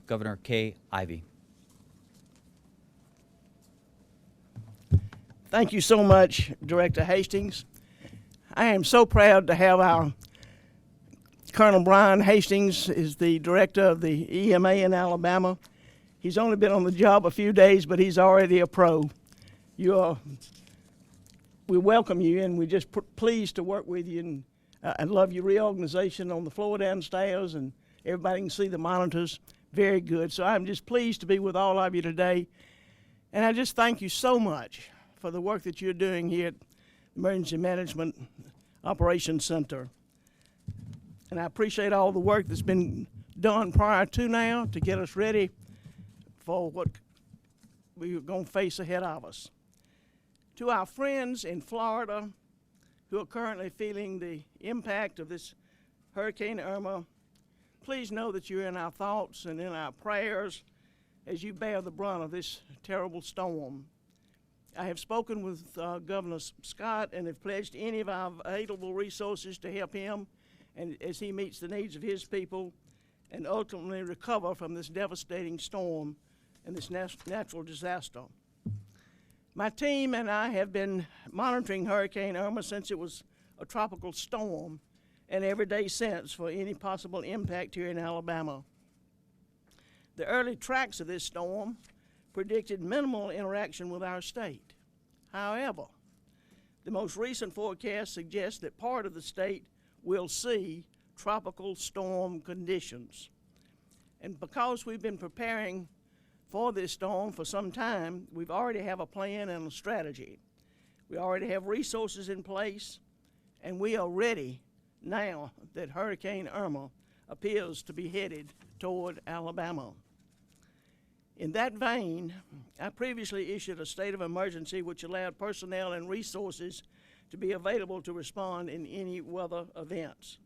Governor K. Ivey. Thank you so much, Director Hastings. I am so proud to have our Colonel Brian Hastings is the director of the EMA in Alabama. He's only been on the job a few days, but he's already a pro. We welcome you, and we're just pleased to work with you, and love your reorganization on the floor downstairs, and everybody can see the monitors. Very good. So I'm just pleased to be with all of you today, and I just thank you so much for the work that you're doing here at Emergency Management Operations Center. And I appreciate all the work that's been done prior to now to get us ready for what we're going to face ahead of us. To our friends in Florida who are currently feeling the impact of this Hurricane Irma, please know that you're in our thoughts and in our prayers as you bear the brunt of this terrible storm. I have spoken with Governor Scott and have pledged any of our available resources to help him and as he meets the needs of his people and ultimately recover from this devastating storm and this natural disaster. My team and I have been monitoring Hurricane Irma since it was a tropical storm and every day since for any possible impact here in Alabama. The early tracks of this storm predicted minimal interaction with our state. However, the most recent forecast suggests that part of the state will see tropical storm conditions. And because we've been preparing for this storm for some time, we've already have a plan and a strategy. We already have resources in place, and we are ready now that Hurricane Irma appears to be headed toward Alabama. In that vein, I previously issued a state of emergency which allowed personnel and resources to be available to respond in any weather events.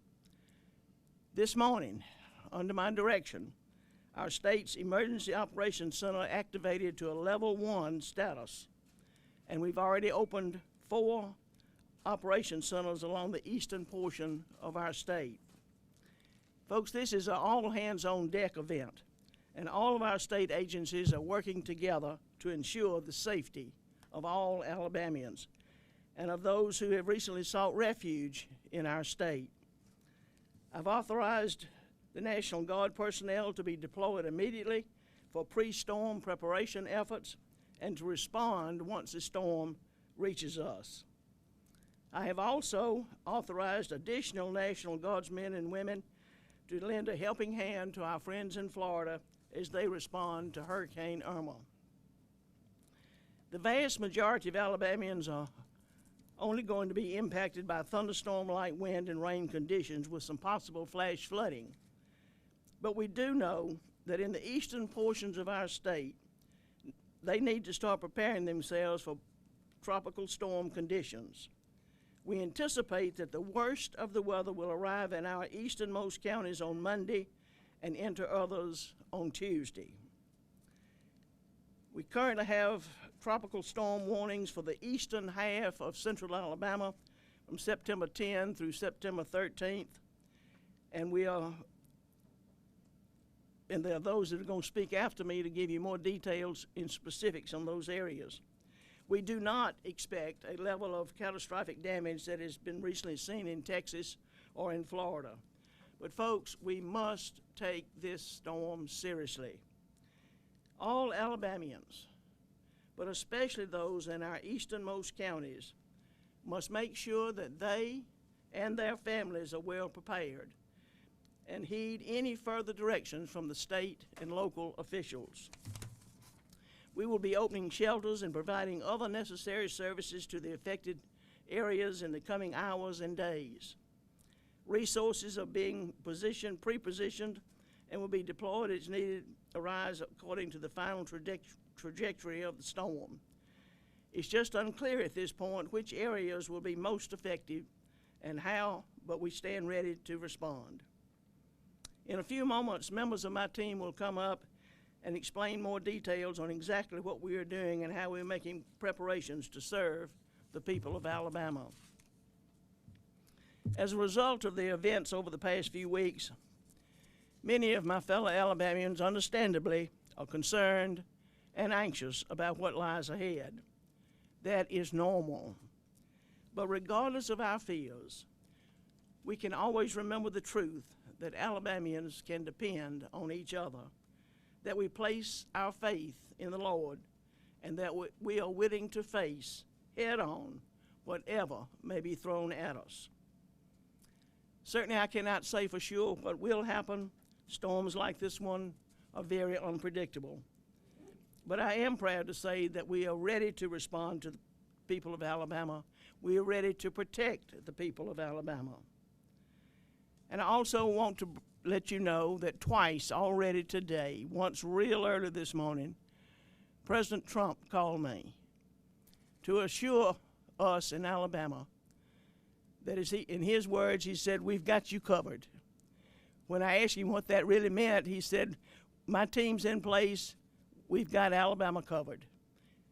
This morning, under my direction, our state's Emergency Operations Center activated to a level 1 status, and we've already opened 4 operation centers along the eastern portion of our state. Folks, this is an all-hands-on-deck event, and all of our state agencies are working together to ensure the safety of all Alabamians and of those who have recently sought refuge in our state. I've authorized the National Guard personnel to be deployed immediately for pre-storm preparation efforts and to respond once the storm reaches us. I have also authorized additional National Guardsmen and women to lend a helping hand to our friends in Florida as they respond to Hurricane Irma. The vast majority of Alabamians are only going to be impacted by thunderstorm-like wind and rain conditions with some possible flash flooding. But we do know that in the eastern portions of our state, they need to start preparing themselves for tropical storm conditions. We anticipate that the worst of the weather will arrive in our easternmost counties on Monday and enter others on Tuesday. We currently have tropical storm warnings for the eastern half of central Alabama from September 10 through September 13th, and there are those that are going to speak after me to give you more details in specifics on those areas. We do not expect a level of catastrophic damage that has been recently seen in Texas or in Florida. But folks, we must take this storm seriously. All Alabamians, but especially those in our easternmost counties, must make sure that they and their families are well prepared and heed any further directions from the state and local officials. We will be opening shelters and providing other necessary services to the affected areas in the coming hours and days. Resources are being pre-positioned, and will be deployed as needed arise according to the final trajectory of the storm. It's just unclear at this point which areas will be most effective and how, but we stand ready to respond. In a few moments, members of my team will come up and explain more details on exactly what we are doing and how we're making preparations to serve the people of Alabama. As a result of the events over the past few weeks, Many of my fellow Alabamians, understandably, are concerned and anxious about what lies ahead. That is normal. But regardless of our fears, we can always remember the truth that Alabamians can depend on each other, that we place our faith in the Lord, and that we are willing to face head on whatever may be thrown at us. Certainly, I cannot say for sure what will happen. Storms like this one are very unpredictable. But I am proud to say that we are ready to respond to the people of Alabama. We are ready to protect the people of Alabama. And I also want to let you know that twice already today, once real early this morning, President Trump called me to assure us in Alabama that, in his words, he said, "We've got you covered." When I asked him what that really meant, he said, "My team's in place. We've got Alabama covered,"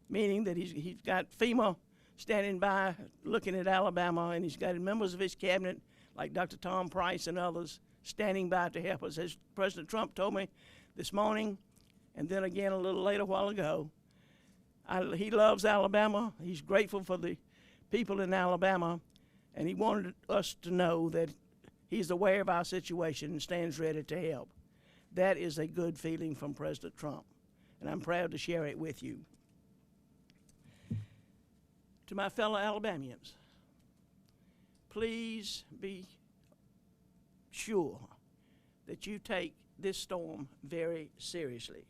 meaning that he's got FEMA standing by looking at Alabama, and he's got members of his cabinet like Dr. Tom Price and others standing by to help us. As President Trump told me this morning, and then again a little later a while ago, he loves Alabama. He's grateful for the people in Alabama, and he wanted us to know that he's aware of our situation and stands ready to help. That is a good feeling from President Trump, and I'm proud to share it with you. To my fellow Alabamians, please be sure that you take this storm very seriously.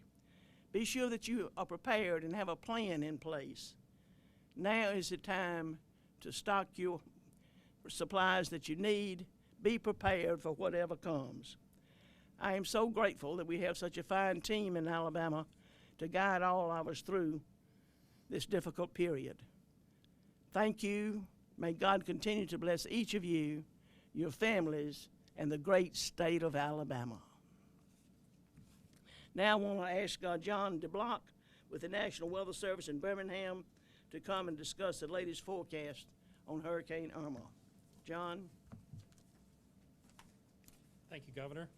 Be sure that you are prepared and have a plan in place. Now is the time to stock your supplies that you need. Be prepared for whatever comes. I am so grateful that we have such a fine team in Alabama to guide all of us through this difficult period. Thank you. May God continue to bless each of you, your families, and the great state of Alabama. Now I want to ask John DeBlock with the National Weather Service in Birmingham to come and discuss the latest forecast on Hurricane Irma. John? Thank you, Governor.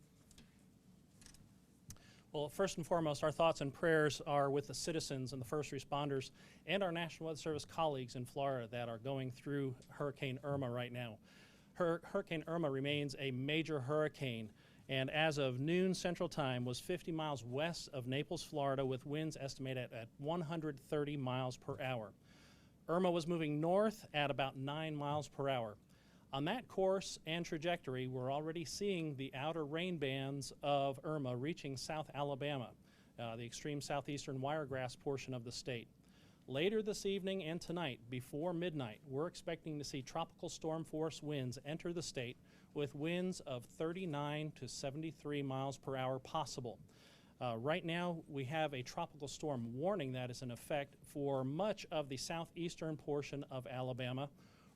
Well, first and foremost, our thoughts and prayers are with the citizens and the first responders and our National Weather Service colleagues in Florida that are going through Hurricane Irma right now. Hurricane Irma remains a major hurricane, and as of noon Central Time was 50 miles west of Naples, Florida, with winds estimated at 130 miles per hour. Irma was moving north at about 9 miles per hour. On that course and trajectory, we're already seeing the outer rain bands of Irma reaching South Alabama, the extreme southeastern wiregrass portion of the state. Later this evening and tonight, before midnight, we're expecting to see tropical storm force winds enter the state with winds of 39 to 73 miles per hour possible. Right now, we have a tropical storm warning that is in effect for much of the southeastern portion of Alabama,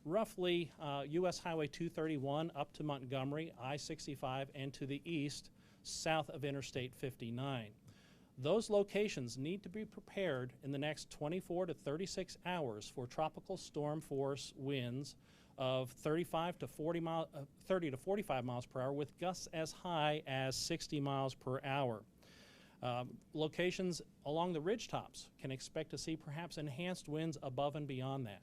roughly U.S. Highway 231 up to Montgomery, I-65, and to the east, south of Interstate 59. Those locations need to be prepared in the next 24 to 36 hours for tropical storm force winds of 30 to 45 miles per hour with gusts as high as 60 miles per hour. Locations along the ridgetops can expect to see perhaps enhanced winds above and beyond that.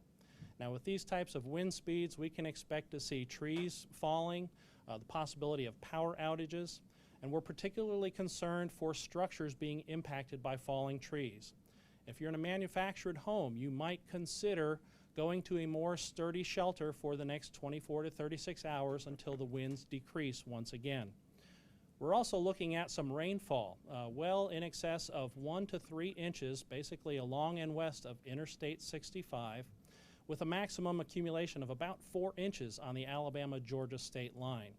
Now, with these types of wind speeds, we can expect to see trees falling, the possibility of power outages, and we're particularly concerned for structures being impacted by falling trees. If you're in a manufactured home, you might consider going to a more sturdy shelter for the next 24 to 36 hours until the winds decrease once again. We're also looking at some rainfall, well in excess of 1 to 3 inches, basically along and west of Interstate 65, with a maximum accumulation of about 4 inches on the Alabama-Georgia state line.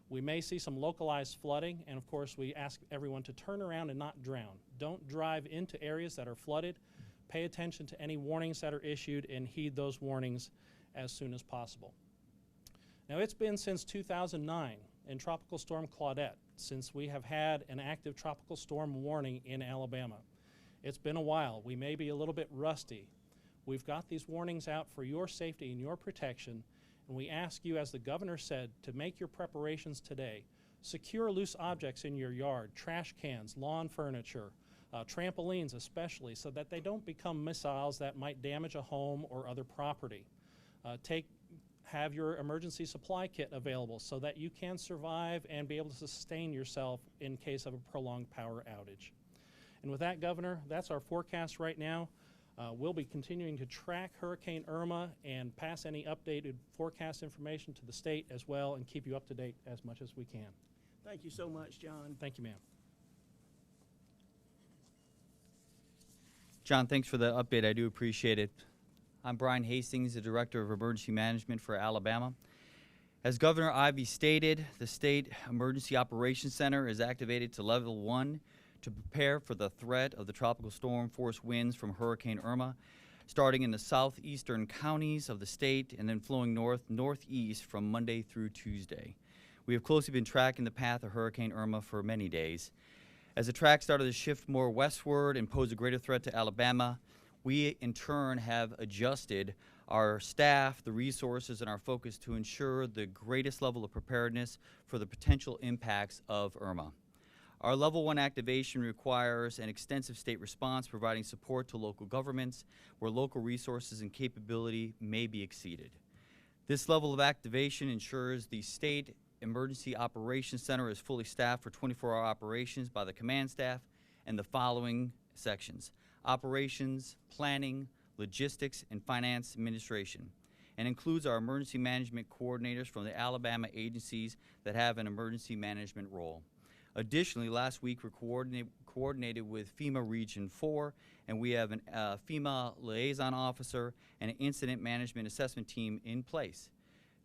We may see some localized flooding, and of course we ask everyone to turn around and not drown. Don't drive into areas that are flooded. Pay attention to any warnings that are issued and heed those warnings as soon as possible. Now, it's been since 2009 in Tropical Storm Claudette since we have had an active tropical storm warning in Alabama. It's been a while. We may be a little bit rusty. We've got these warnings out for your safety and your protection, and we ask you, as the governor said, to make your preparations today Secure loose objects in your yard, trash cans, lawn furniture, trampolines especially, so that they don't become missiles that might damage a home or other property. Have your emergency supply kit available so that you can survive and be able to sustain yourself in case of a prolonged power outage. And with that, Governor, that's our forecast right now. We'll be continuing to track Hurricane Irma and pass any updated forecast information to the state as well and keep you up to date as much as we can. Thank you so much, John. Thank you, ma'am. John, thanks for the update. I do appreciate it. I'm Brian Hastings, the Director of Emergency Management for Alabama. As Governor Ivey stated, the State Emergency Operations Center is activated to Level 1 to prepare for the threat of the tropical storm force winds from Hurricane Irma, starting in the southeastern counties of the state and then flowing northeast from Monday through Tuesday. We have closely been tracking the path of Hurricane Irma for many days. As the track started to shift more westward and pose a greater threat to Alabama, we in turn have adjusted our staff, the resources, and our focus to ensure the greatest level of preparedness for the potential impacts of Irma. Our Level 1 activation requires an extensive state response, providing support to local governments where local resources and capability may be exceeded. This level of activation ensures the State Emergency Operations Center is fully staffed for 24-hour operations by the command staff and the following sections: operations, planning, logistics, and finance administration, and includes our emergency management coordinators from the Alabama agencies that have an emergency management role. Additionally, last week we coordinated with FEMA Region 4, and we have a FEMA liaison officer and an incident management assessment team in place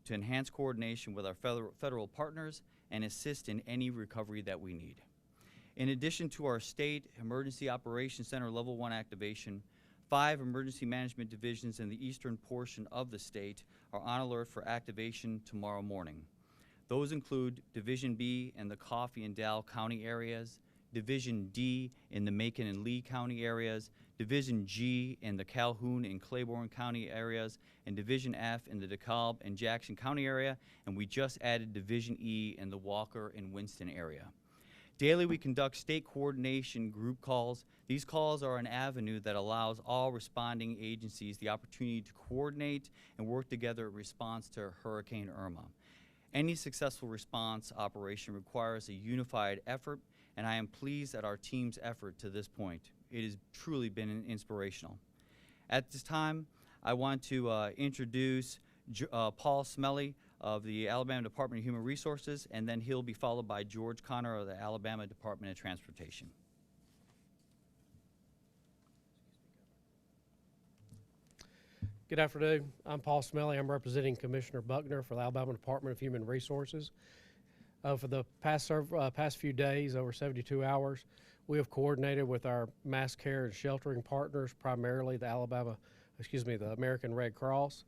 to enhance coordination with our federal partners and assist in any recovery that we need. In addition to our State Emergency Operations Center Level 1 activation, 5 emergency management divisions in the eastern portion of the state are on alert for activation tomorrow morning. Those include Division B in the Coffee and Dow County areas, Division D in the Macon and Lee County areas, Division G in the Calhoun and Claiborne County areas, and Division F in the DeKalb and Jackson County area, and we just added Division E in the Walker and Winston area. Daily, we conduct state coordination group calls. These calls are an avenue that allows all responding agencies the opportunity to coordinate and work together in response to Hurricane Irma. Any successful response operation requires a unified effort, and I am pleased at our team's effort to this point. It has truly been inspirational. At this time, I want to introduce Paul Smelley of the Alabama Department of Human Resources, and then he'll be followed by George Connor of the Alabama Department of Transportation. Good afternoon. I'm Paul Smelley. I'm representing Commissioner Buckner for the Alabama Department of Human Resources. For the past few days, over 72 hours, we have coordinated with our mass care and sheltering partners, primarily the American Red Cross.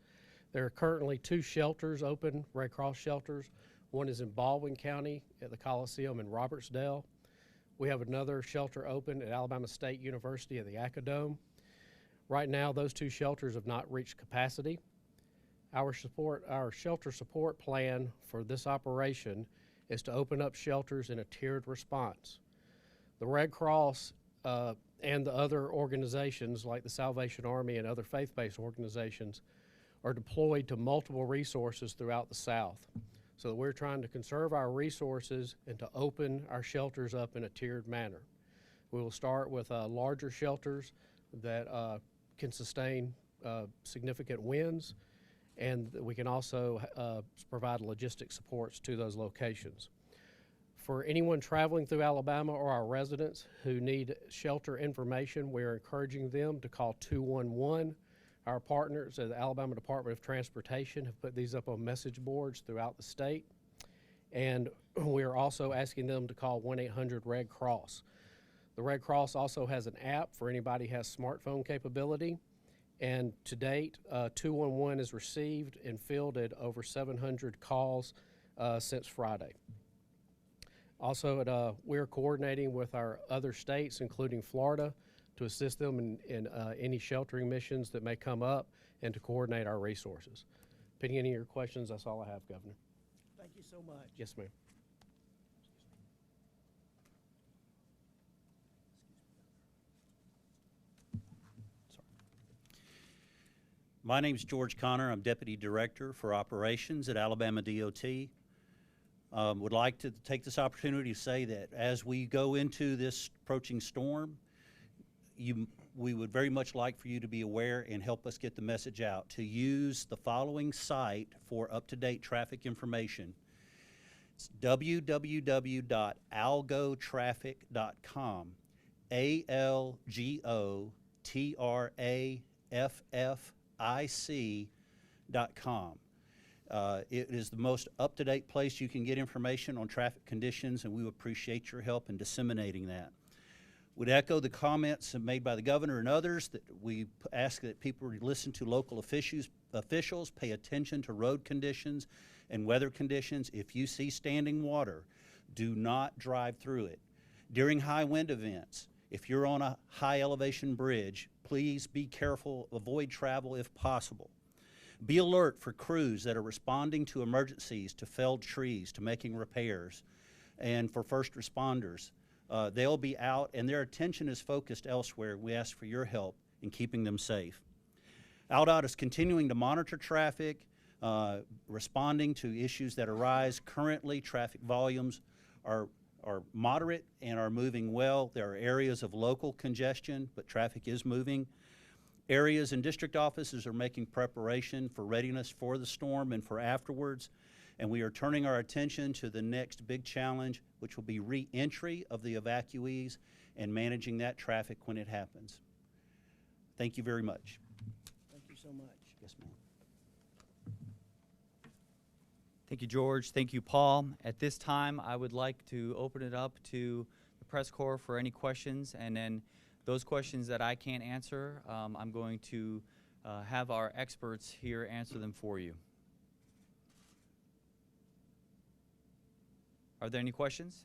There are currently 2 shelters open, Red Cross shelters. One is in Baldwin County at the Coliseum in Robertsdale. We have another shelter open at Alabama State University at the Acadome. Right now, those 2 shelters have not reached capacity. Our shelter support plan for this operation is to open up shelters in a tiered response. The Red Cross and the other organizations like the Salvation Army and other faith-based organizations are deployed to multiple resources throughout the South. So we're trying to conserve our resources and to open our shelters up in a tiered manner. We will start with larger shelters that can sustain significant winds, and we can also provide logistic supports to those locations. For anyone traveling through Alabama or our residents who need shelter information, we're encouraging them to call 211. Our partners at the Alabama Department of Transportation have put these up on message boards throughout the state. And we are also asking them to call 1-800-RED-CROSS. The Red Cross also has an app for anybody who has smartphone capability. And to date, 211 has received and fielded over 700 calls since Friday. Also, we're coordinating with our other states, including Florida, to assist them in any sheltering missions that may come up and to coordinate our resources. Pending any of your questions, that's all I have, Governor. Thank you so much. Yes, ma'am. My name's George Connor. I'm Deputy Director for Operations at Alabama DOT. Would like to take this opportunity to say that as we go into this approaching storm, we would very much like for you to be aware and help us get the message out to use the following site for up-to-date traffic information. It's www.algotraffic.com, ALGOTRAFFIC.com. It is the most up-to-date place you can get information on traffic conditions, and we appreciate your help in disseminating that. Would echo the comments made by the governor and others that we ask that people listen to local officials, pay attention to road conditions and weather conditions. If you see standing water, do not drive through it. During high wind events, if you're on a high elevation bridge, please be careful, avoid travel if possible. Be alert for crews that are responding to emergencies, to felled trees, to making repairs, and for first responders. They'll be out and their attention is focused elsewhere. We ask for your help in keeping them safe. ALDOT is continuing to monitor traffic, responding to issues that arise. Currently, traffic volumes are moderate and are moving well. There are areas of local congestion, but traffic is moving. Areas and district offices are making preparation for readiness for the storm and for afterwards. And we are turning our attention to the next big challenge, which will be re-entry of the evacuees and managing that traffic when it happens. Thank you very much. Thank you so much. Yes, ma'am. Thank you, George. Thank you, Paul. At this time, I would like to open it up to the press corps for any questions, and then those questions that I can't answer, I'm going to have our experts here answer them for you. Are there any questions?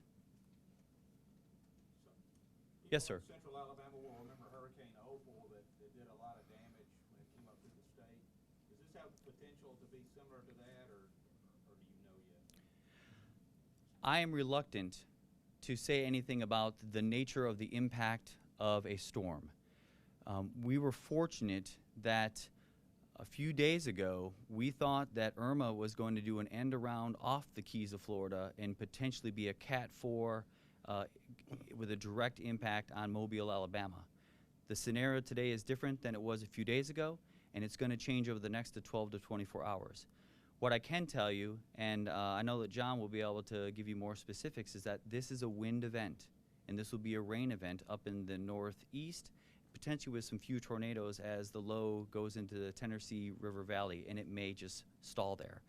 Yes, sir. Central Alabama will remember Hurricane Opal that did a lot of damage when it came up through the state. Does this have the potential to be similar to that, or do you know yet? I am reluctant to say anything about the nature of the impact of a storm. We were fortunate that a few days ago, we thought that Irma was going to do an end around off the Keys of Florida and potentially be a Cat 4 with a direct impact on Mobile, Alabama. The scenario today is different than it was a few days ago, and it's going to change over the next 12 to 24 hours. What I can tell you, and I know that John will be able to give you more specifics, is that this is a wind event, and this will be a rain event up in the northeast, potentially with some few tornadoes as the low goes into the Tennessee River Valley, and it may just stall there.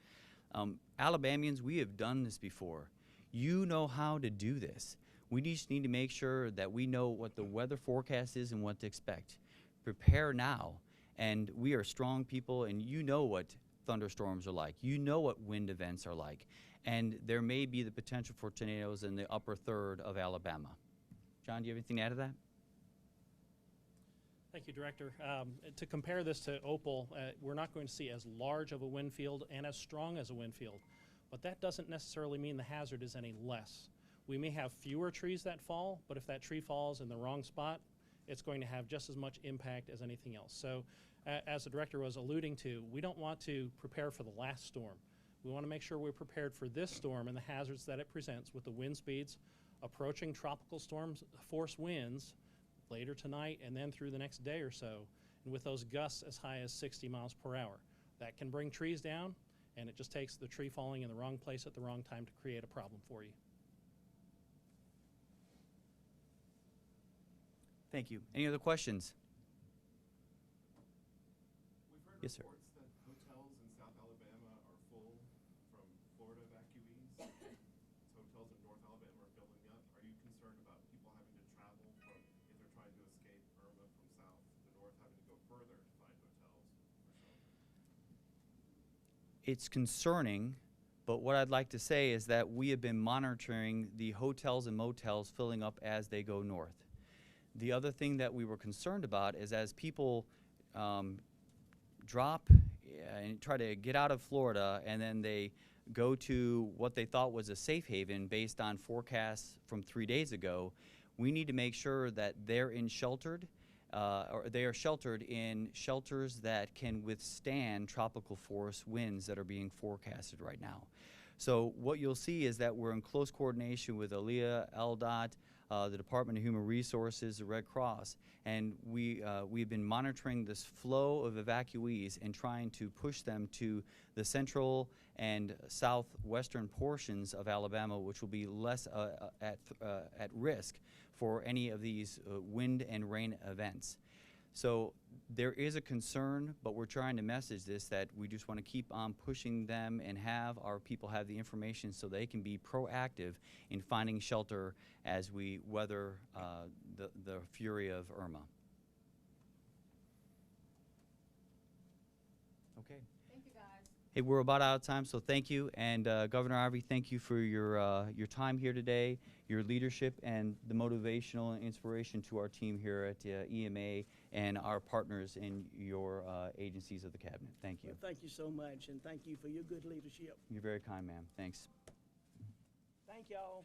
Alabamians, we have done this before. You know how to do this. We just need to make sure that we know what the weather forecast is and what to expect. Prepare now, and we are strong people, and you know what thunderstorms are like. You know what wind events are like, and there may be the potential for tornadoes in the upper third of Alabama. John, do you have anything to add to that? Thank you, Director. To compare this to Opal, we're not going to see as large of a wind field and as strong as a wind field, but that doesn't necessarily mean the hazard is any less. We may have fewer trees that fall, but if that tree falls in the wrong spot, it's going to have just as much impact as anything else. So as the Director was alluding to, we don't want to prepare for the last storm. We want to make sure we're prepared for this storm and the hazards that it presents with the wind speeds, approaching tropical storms, force winds, later tonight and then through the next day or so, and with those gusts as high as 60 miles per hour. That can bring trees down, and it just takes the tree falling in the wrong place at the wrong time to create a problem for you. Thank you. Any other questions? We've heard Yes, sir. reports that hotels in South Alabama are full from Florida evacuees. Hotels in North Alabama are filling up. Are you concerned about people having to travel from, if they're trying to escape Irma from south to north, having to go further to find hotels for shelter? It's concerning, but what I'd like to say is that we have been monitoring the hotels and motels filling up as they go north. The other thing that we were concerned about is as people drop and try to get out of Florida, and then they go to what they thought was a safe haven based on forecasts from 3 days ago, we need to make sure that they're in sheltered or they are sheltered in shelters that can withstand tropical force winds that are being forecasted right now. So what you'll see is that we're in close coordination with ALEA, LDOT, the Department of Human Resources, the Red Cross, and we've been monitoring this flow of evacuees and trying to push them to the central and southwestern portions of Alabama, which will be less at risk for any of these wind and rain events. So there is a concern, but we're trying to message this, that we just want to keep on pushing them and have our people have the information so they can be proactive in finding shelter as we weather the fury of Irma. Okay. Thank you, guys. Hey, we're about out of time, so thank you. And Governor Ivey, thank you for your time here today, your leadership, and the motivational and inspiration to our team here at EMA and our partners in your agencies of the Cabinet. Thank you. Well, thank you so much, and thank you for your good leadership. You're very kind, ma'am. Thanks. Thank y'all.